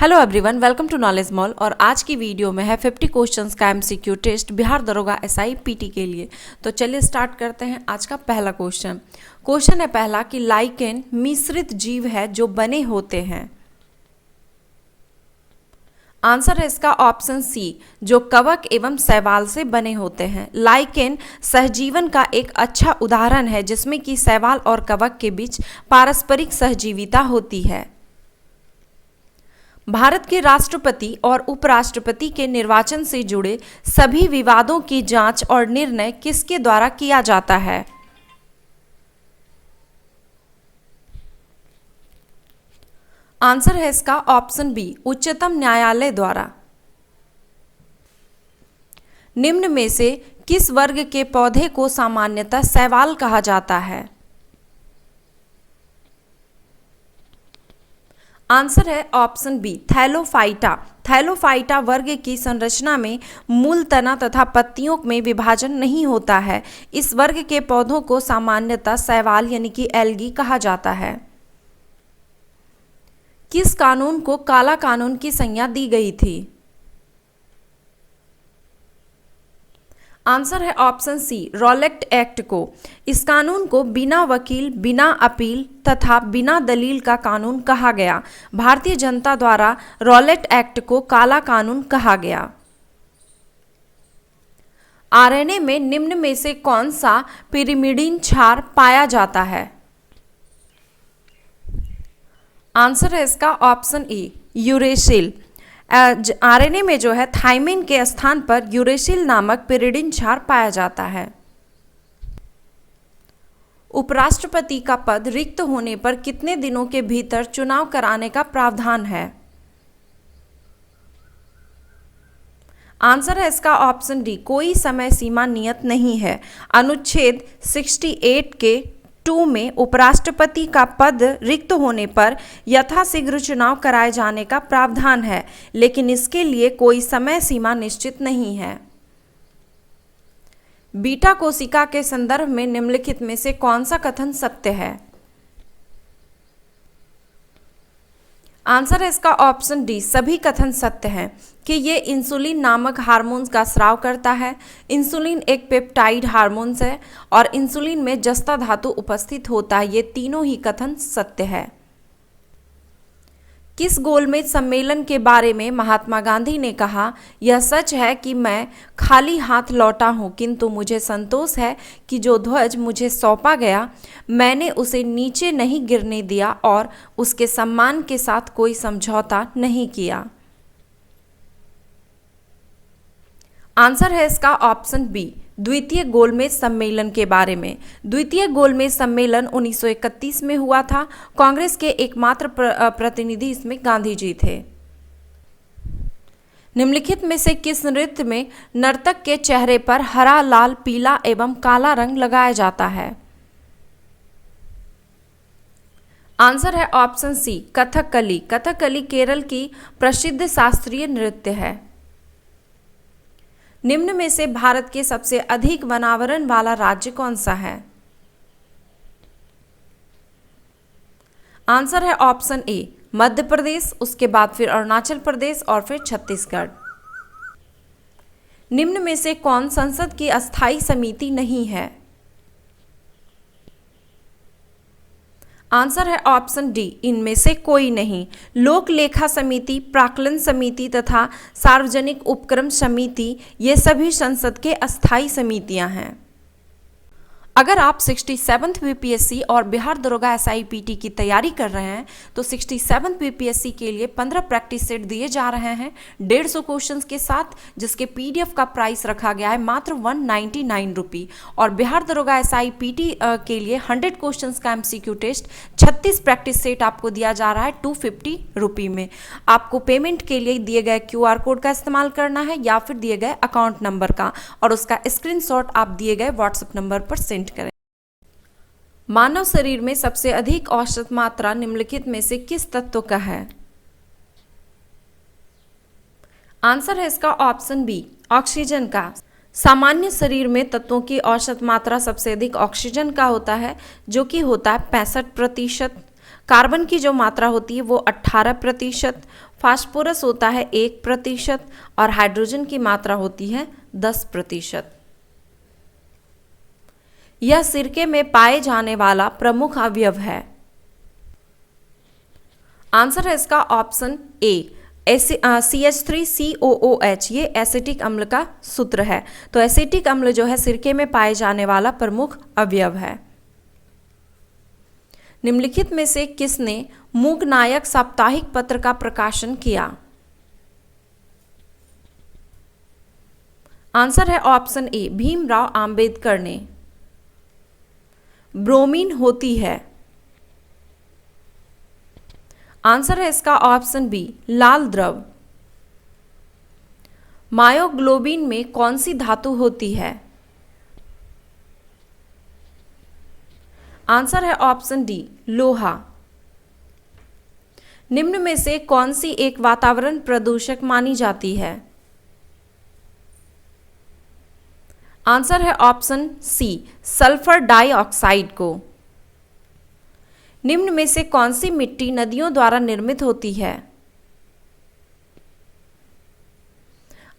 Hello everyone, welcome to Knowledge Mall. और आज की वीडियो में है 50 क्वेश्चंस का एमसीक्यू टेस्ट बिहार दरोगा एसआई पीटी के लिए। तो चलिए स्टार्ट करते हैं आज का पहला क्वेश्चन। क्वेश्चन है पहला कि लाइकेन मिश्रित जीव है जो बने होते हैं। आंसर है इसका ऑप्शन सी, जो कवक एवं शैवाल से बने होते हैं। लाइकेन सहजीवन का एक अच्छा उदाहरण है जिसमें कि शैवाल और कवक के बीच पारस्परिक सहजीविता होती है। भारत के राष्ट्रपति और उपराष्ट्रपति के निर्वाचन से जुड़े सभी विवादों की जांच और निर्णय किसके द्वारा किया जाता है? आंसर है इसका ऑप्शन बी, उच्चतम न्यायालय द्वारा। निम्न में से किस वर्ग के पौधे को सामान्यतः शैवाल कहा जाता है? आंसर है ऑप्शन बी, थैलोफाइटा। थैलोफाइटा वर्ग की संरचना में मूल तना तथा पत्तियों में विभाजन नहीं होता है। इस वर्ग के पौधों को सामान्यतः शैवाल यानी कि एल्गी कहा जाता है। किस कानून को काला कानून की संज्ञा दी गई थी? आंसर है ऑप्शन सी, रॉलेट एक्ट को। इस कानून को बिना वकील, बिना अपील तथा बिना दलील का कानून कहा गया। भारतीय जनता द्वारा रॉलेट एक्ट को काला कानून कहा गया। आरएनए में निम्न में से कौन सा पिरिमिडीन क्षार पाया जाता है? आंसर है इसका ऑप्शन ई, यूरेसिल। आरएनए में जो है थाइमिन के स्थान पर यूरेसिल नामक पिरिडिन क्षार पाया जाता है। उपराष्ट्रपति का पद रिक्त होने पर कितने दिनों के भीतर चुनाव कराने का प्रावधान है? आंसर है इसका ऑप्शन डी, कोई समय सीमा नियत नहीं है। अनुच्छेद 68 के 2 में उपराष्ट्रपति का पद रिक्त होने पर यथाशीघ्र चुनाव कराए जाने का प्रावधान है, लेकिन इसके लिए कोई समय सीमा निश्चित नहीं है। बीटा कोशिका के संदर्भ में निम्नलिखित में से कौन सा कथन सत्य है? आंसर है इसका ऑप्शन डी, सभी कथन सत्य हैं कि ये इंसुलिन नामक हार्मोन्स का स्राव करता है। इंसुलिन एक पेप्टाइड हार्मोन्स है और इंसुलिन में जस्ता धातु उपस्थित होता है। ये तीनों ही कथन सत्य है। किस गोलमेज सम्मेलन के बारे में महात्मा गांधी ने कहा, यह सच है कि मैं खाली हाथ लौटा हूं, किंतु मुझे संतोष है कि जो ध्वज मुझे सौंपा गया मैंने उसे नीचे नहीं गिरने दिया और उसके सम्मान के साथ कोई समझौता नहीं किया। आंसर है इसका ऑप्शन बी, द्वितीय गोलमेज सम्मेलन के बारे में। द्वितीय गोलमेज सम्मेलन 1931 में हुआ था। कांग्रेस के एकमात्र प्रतिनिधि इसमें गांधी जी थे। निम्नलिखित में से किस नृत्य में नर्तक के चेहरे पर हरा, लाल, पीला एवं काला रंग लगाया जाता है? आंसर है ऑप्शन सी, कथकली। कथकली केरल की प्रसिद्ध शास्त्रीय नृत्य है। निम्न में से भारत के सबसे अधिक वनावरण वाला राज्य कौन सा है? आंसर है ऑप्शन ए, मध्य प्रदेश, उसके बाद फिर अरुणाचल प्रदेश और फिर छत्तीसगढ़। निम्न में से कौन संसद की अस्थायी समिति नहीं है? आंसर है ऑप्शन डी, इनमें से कोई नहीं। लोक लेखा समिति, प्राक्कलन समिति तथा सार्वजनिक उपक्रम समिति ये सभी संसद के अस्थायी समितियां हैं। अगर आप 67th बीपीएससी और बिहार दरोगा एसआईपीटी की तैयारी कर रहे हैं तो 67th बीपीएससी के लिए 15 प्रैक्टिस सेट दिए जा रहे हैं 150 क्वेश्चंस के साथ, जिसके पीडीएफ का प्राइस रखा गया है मात्र 199 रुपये। और बिहार दरोगा एसआईपीटी के लिए 100 क्वेश्चंस का एमसीक्यू टेस्ट 36 प्रैक्टिस सेट आपको दिया जा रहा है 250 रुपये में। आपको पेमेंट के लिए दिए गए QR कोड का इस्तेमाल करना है या फिर दिए गए अकाउंट नंबर का, और उसका स्क्रीनशॉट आप दिए गए व्हाट्सएप नंबर पर सेंड करें। मानव शरीर में सबसे अधिक औसत मात्रा निम्नलिखित में से किस तत्व का है? आंसर है इसका ऑप्शन बी, ऑक्सीजन का। सामान्य शरीर में तत्वों की औसत मात्रा सबसे अधिक ऑक्सीजन का होता है, जो कि होता है 65%। कार्बन की जो मात्रा होती है वो 18%, फास्फोरस होता है 1% और हाइड्रोजन की मात्रा होती है 10%। यह सिरके में पाए जाने वाला प्रमुख अवयव है। आंसर है इसका ऑप्शन ए, CH3COOH, ये एसिटिक अम्ल का सूत्र है। तो एसिटिक अम्ल जो है सिरके में पाए जाने वाला प्रमुख अवयव है। निम्नलिखित में से किसने मूक नायक साप्ताहिक पत्र का प्रकाशन किया? आंसर है ऑप्शन ए, भीमराव आंबेडकर ने। ब्रोमीन होती है। आंसर है इसका ऑप्शन बी, लाल द्रव। मायोग्लोबिन में कौन सी धातु होती है? आंसर है ऑप्शन डी, लोहा। निम्न में से कौन सी एक वातावरण प्रदूषक मानी जाती है? आंसर है ऑप्शन सी, सल्फर डाइऑक्साइड को। निम्न में से कौन सी मिट्टी नदियों द्वारा निर्मित होती है?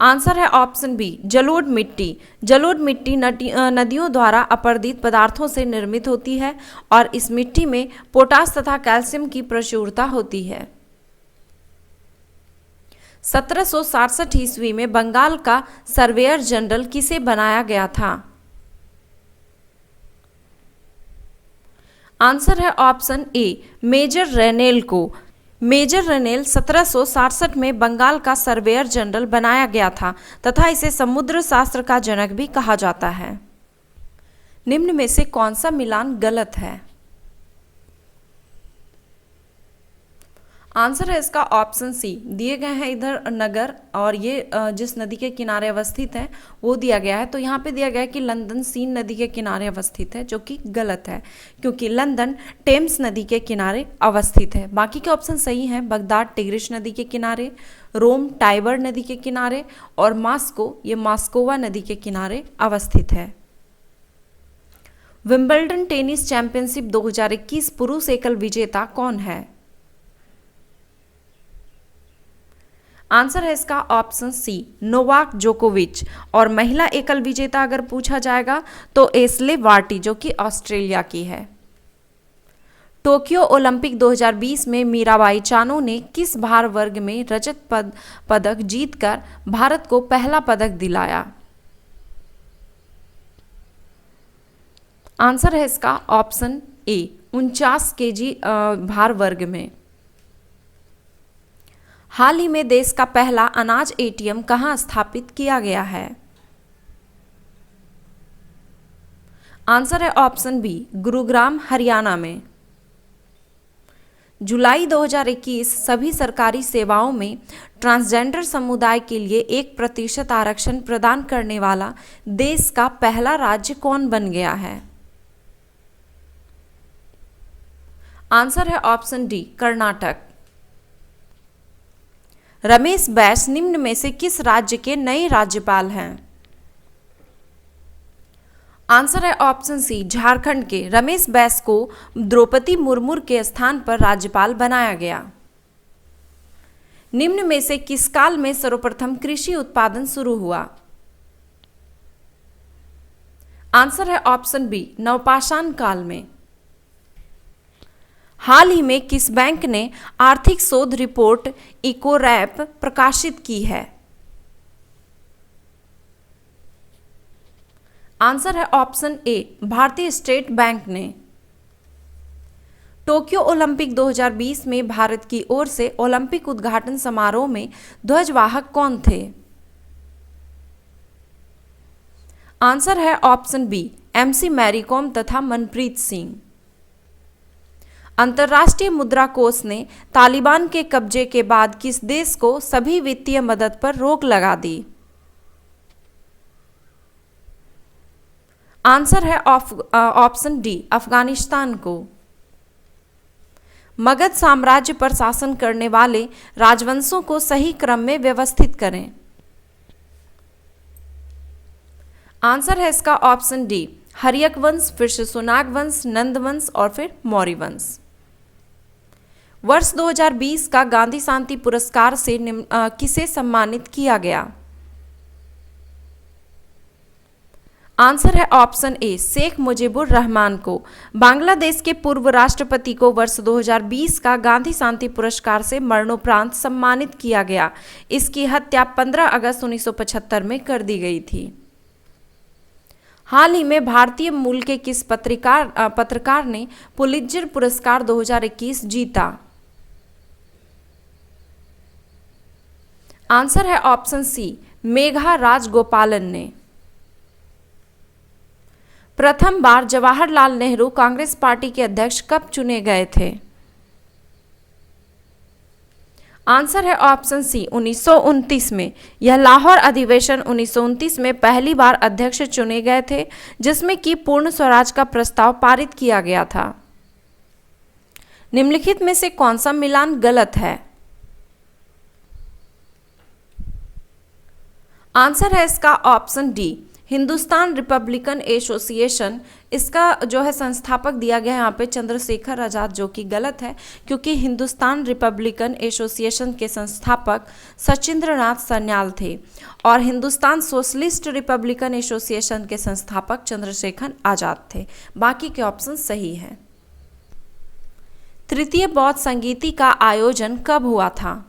आंसर है ऑप्शन बी, जलोढ़ मिट्टी। जलोढ़ मिट्टी नदियों द्वारा अपरदित पदार्थों से निर्मित होती है और इस मिट्टी में पोटास तथा कैल्शियम की प्रचुरता होती है। 1767 ईस्वी में बंगाल का सर्वेयर जनरल किसे बनाया गया था? आंसर है ऑप्शन ए, मेजर रेनेल को। मेजर रेनेल 1767 में बंगाल का सर्वेयर जनरल बनाया गया था तथा इसे समुद्र शास्त्र का जनक भी कहा जाता है। निम्न में से कौन सा मिलान गलत है? आंसर है इसका ऑप्शन सी, दिए गए हैं इधर नगर और ये जिस नदी के किनारे अवस्थित है वो दिया गया है। तो यहाँ पे दिया गया है कि लंदन सीन नदी के किनारे अवस्थित है, जो कि गलत है क्योंकि लंदन टेम्स नदी के किनारे अवस्थित है। बाकी के ऑप्शन सही हैं, बगदाद टिग्रिस नदी के किनारे, रोम टाइबर नदी के किनारे और मॉस्को ये मॉस्कोवा नदी के किनारे अवस्थित है। विंबलडन टेनिस चैंपियनशिप 2021 पुरुष एकल विजेता कौन है? आंसर है इसका ऑप्शन सी, नोवाक जोकोविच। और महिला एकल विजेता अगर पूछा जाएगा तो एस्ले वार्टी, जो कि ऑस्ट्रेलिया की है। टोक्यो ओलंपिक 2020 में मीराबाई चानू ने किस भार वर्ग में रजत पदक जीतकर भारत को पहला पदक दिलाया? आंसर है इसका ऑप्शन ए, 49 kg भार वर्ग में। हाल ही में देश का पहला अनाज एटीएम कहां स्थापित किया गया है? आंसर है ऑप्शन बी, गुरुग्राम हरियाणा में। जुलाई 2021 सभी सरकारी सेवाओं में ट्रांसजेंडर समुदाय के लिए 1% आरक्षण प्रदान करने वाला देश का पहला राज्य कौन बन गया है? आंसर है ऑप्शन डी, कर्नाटक। रमेश बैस निम्न में से किस राज्य के नए राज्यपाल हैं? आंसर है ऑप्शन सी, झारखंड के। रमेश बैस को द्रौपदी मुर्मू के स्थान पर राज्यपाल बनाया गया। निम्न में से किस काल में सर्वप्रथम कृषि उत्पादन शुरू हुआ? आंसर है ऑप्शन बी, नवपाषाण काल में। हाल ही में किस बैंक ने आर्थिक शोध रिपोर्ट इकोरैप प्रकाशित की है? आंसर है ऑप्शन ए, भारतीय स्टेट बैंक ने। टोक्यो ओलंपिक 2020 में भारत की ओर से ओलंपिक उद्घाटन समारोह में ध्वजवाहक कौन थे? आंसर है option B, MC Mary Kom तथा मनप्रीत सिंह। अंतर्राष्ट्रीय मुद्रा कोष ने तालिबान के कब्जे के बाद किस देश को सभी वित्तीय मदद पर रोक लगा दी? आंसर है ऑप्शन डी, अफगानिस्तान को। मगध साम्राज्य पर शासन करने वाले राजवंशों को सही क्रम में व्यवस्थित करें। आंसर है इसका ऑप्शन डी, हर्यक वंश, फिर से सुनाग वंश, नंद वंश और फिर मौर्य वंश। वर्ष 2020 का गांधी शांति पुरस्कार से किसे सम्मानित किया गया? आंसर है ऑप्शन ए, शेख मुजीबुर रहमान को। बांग्लादेश के पूर्व राष्ट्रपति को वर्ष 2020 का गांधी शांति पुरस्कार से मरणोपरांत सम्मानित किया गया। इसकी हत्या 15 अगस्त 1975 में कर दी गई थी। हाल ही में भारतीय मूल के किस पत्रकार ने पुलित्जर पुरस्कार 2021 जीता? आंसर है ऑप्शन सी, मेघा राजगोपालन ने। प्रथम बार जवाहरलाल नेहरू कांग्रेस पार्टी के अध्यक्ष कब चुने गए थे? आंसर है ऑप्शन सी, 1929 में। यह लाहौर अधिवेशन 1929 में पहली बार अध्यक्ष चुने गए थे, जिसमें कि पूर्ण स्वराज का प्रस्ताव पारित किया गया था। निम्नलिखित में से कौन सा मिलान गलत है? आंसर है इसका option D, Hindustan Republican association. इसका जो है संस्थापक दिया गया है यहाँ पे चंद्रशेखर आजाद, जो कि गलत है, क्योंकि हिंदुस्तान रिपब्लिकन एसोसिएशन के संस्थापक सचिंद्रनाथ सन्याल थे और हिंदुस्तान सोशलिस्ट रिपब्लिकन एसोसिएशन के संस्थापक चंद्रशेखर आजाद थे। बाकी के ऑप्शन सही है। तृतीय बौद्ध संगीति का आयोजन कब हुआ था?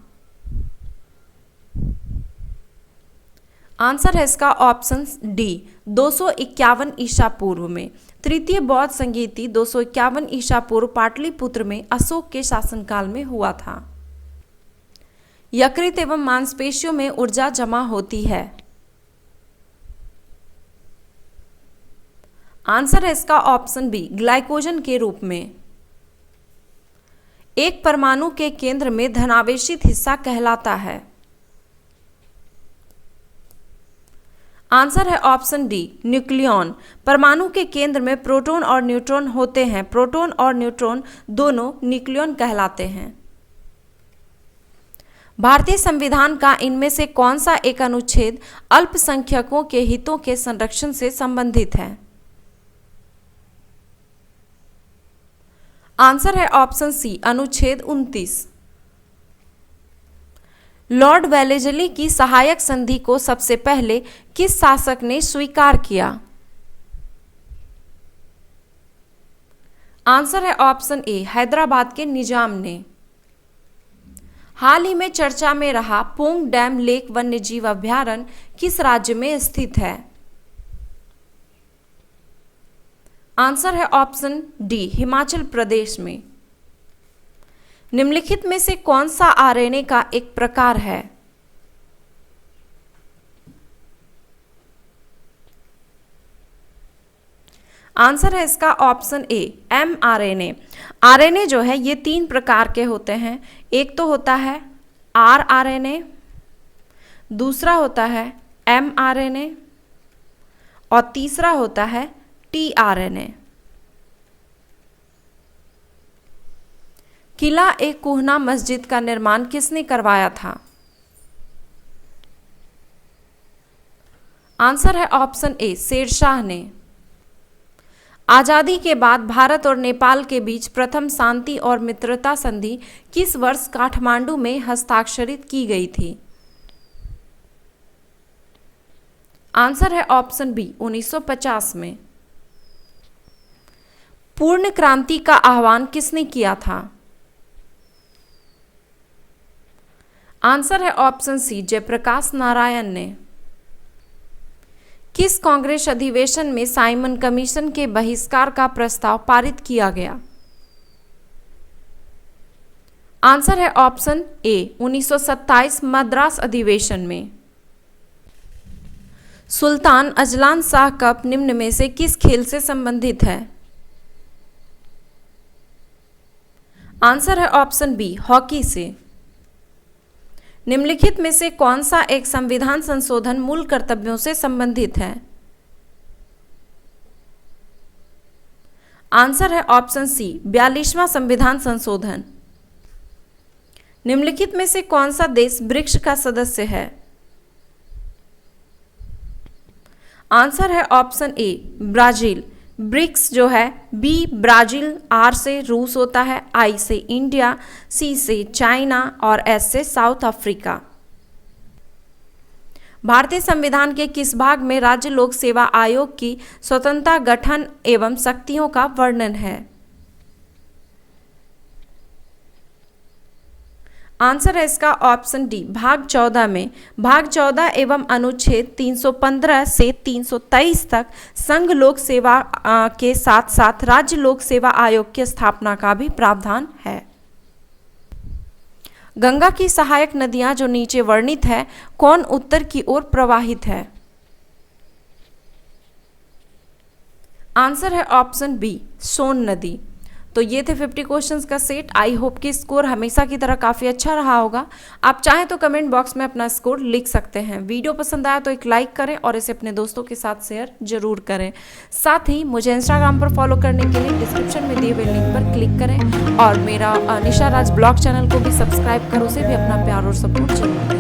आंसर है इसका ऑप्शन डी, 251 ईसा पूर्व में। तृतीय बौद्ध संगीति 251 ईसा पूर्व पाटलिपुत्र में अशोक के शासनकाल में हुआ था। यकृत एवं मांसपेशियों में ऊर्जा जमा होती है। आंसर है इसका ऑप्शन बी, ग्लाइकोजन के रूप में। एक परमाणु के केंद्र में धनावेशित हिस्सा कहलाता है। आंसर है ऑप्शन डी, न्यूक्लियॉन। परमाणु के केंद्र में प्रोटॉन और न्यूट्रॉन होते हैं। प्रोटॉन और न्यूट्रॉन दोनों न्यूक्लियॉन कहलाते हैं। भारतीय संविधान का इनमें से कौन सा एक अनुच्छेद अल्पसंख्यकों के हितों के संरक्षण से संबंधित है? आंसर है ऑप्शन सी, अनुच्छेद 29। लॉर्ड वेलेस्ली की सहायक संधि को सबसे पहले किस शासक ने स्वीकार किया? आंसर है ऑप्शन ए, हैदराबाद के निजाम ने। हाल ही में चर्चा में रहा पोंग डैम लेक वन्यजीव अभयारण्य किस राज्य में स्थित है? आंसर है ऑप्शन डी, हिमाचल प्रदेश में। निम्नलिखित में से कौन सा आरएनए का एक प्रकार है? आंसर है इसका ऑप्शन ए, mRNA। आरएनए जो है ये 3 प्रकार के होते हैं। एक तो होता है rRNA, दूसरा होता है mRNA और तीसरा होता है tRNA। किला ए कुहना मस्जिद का निर्माण किसने करवाया था? आंसर है ऑप्शन ए, शेरशाह ने। आजादी के बाद भारत और नेपाल के बीच प्रथम शांति और मित्रता संधि किस वर्ष काठमांडू में हस्ताक्षरित की गई थी? आंसर है ऑप्शन बी, 1950 में। पूर्ण क्रांति का आह्वान किसने किया था? आंसर है ऑप्शन सी, जयप्रकाश नारायण ने। किस कांग्रेस अधिवेशन में साइमन कमीशन के बहिष्कार का प्रस्ताव पारित किया गया? आंसर है ऑप्शन ए, 1927 मद्रास अधिवेशन में। सुल्तान अजलान शाह कप निम्न में से किस खेल से संबंधित है? आंसर है ऑप्शन बी, हॉकी से। निम्नलिखित में से कौन सा एक संविधान संशोधन मूल कर्तव्यों से संबंधित है? आंसर है ऑप्शन सी, 42वां संविधान संशोधन। निम्नलिखित में से कौन सा देश ब्रिक्स का सदस्य है? आंसर है ऑप्शन ए, ब्राजील। ब्रिक्स जो है, बी ब्राज़ील, आर से रूस होता है, आई से इंडिया, सी से चाइना और एस से साउथ अफ्रीका। भारतीय संविधान के किस भाग में राज्य लोक सेवा आयोग की स्वतंत्रता, गठन एवं शक्तियों का वर्णन है? आंसर है इसका ऑप्शन डी, भाग 14 में। भाग 14 एवं अनुच्छेद 315 से 323 तक संघ लोक सेवा के साथ साथ राज्य लोक सेवा आयोग की स्थापना का भी प्रावधान है। गंगा की सहायक नदियां जो नीचे वर्णित है, कौन उत्तर की ओर प्रवाहित है? आंसर है ऑप्शन बी, सोन नदी। तो ये थे 50 क्वेश्चंस का सेट। आई होप कि स्कोर हमेशा की तरह काफ़ी अच्छा रहा होगा। आप चाहें तो कमेंट बॉक्स में अपना स्कोर लिख सकते हैं। वीडियो पसंद आया तो एक लाइक करें और इसे अपने दोस्तों के साथ शेयर जरूर करें। साथ ही मुझे इंस्टाग्राम पर फॉलो करने के लिए डिस्क्रिप्शन में दिए हुए लिंक पर क्लिक करें और मेरा निशा राज ब्लॉग चैनल को भी सब्सक्राइब करो, उसे भी अपना प्यार और सपोर्ट जरूर करें।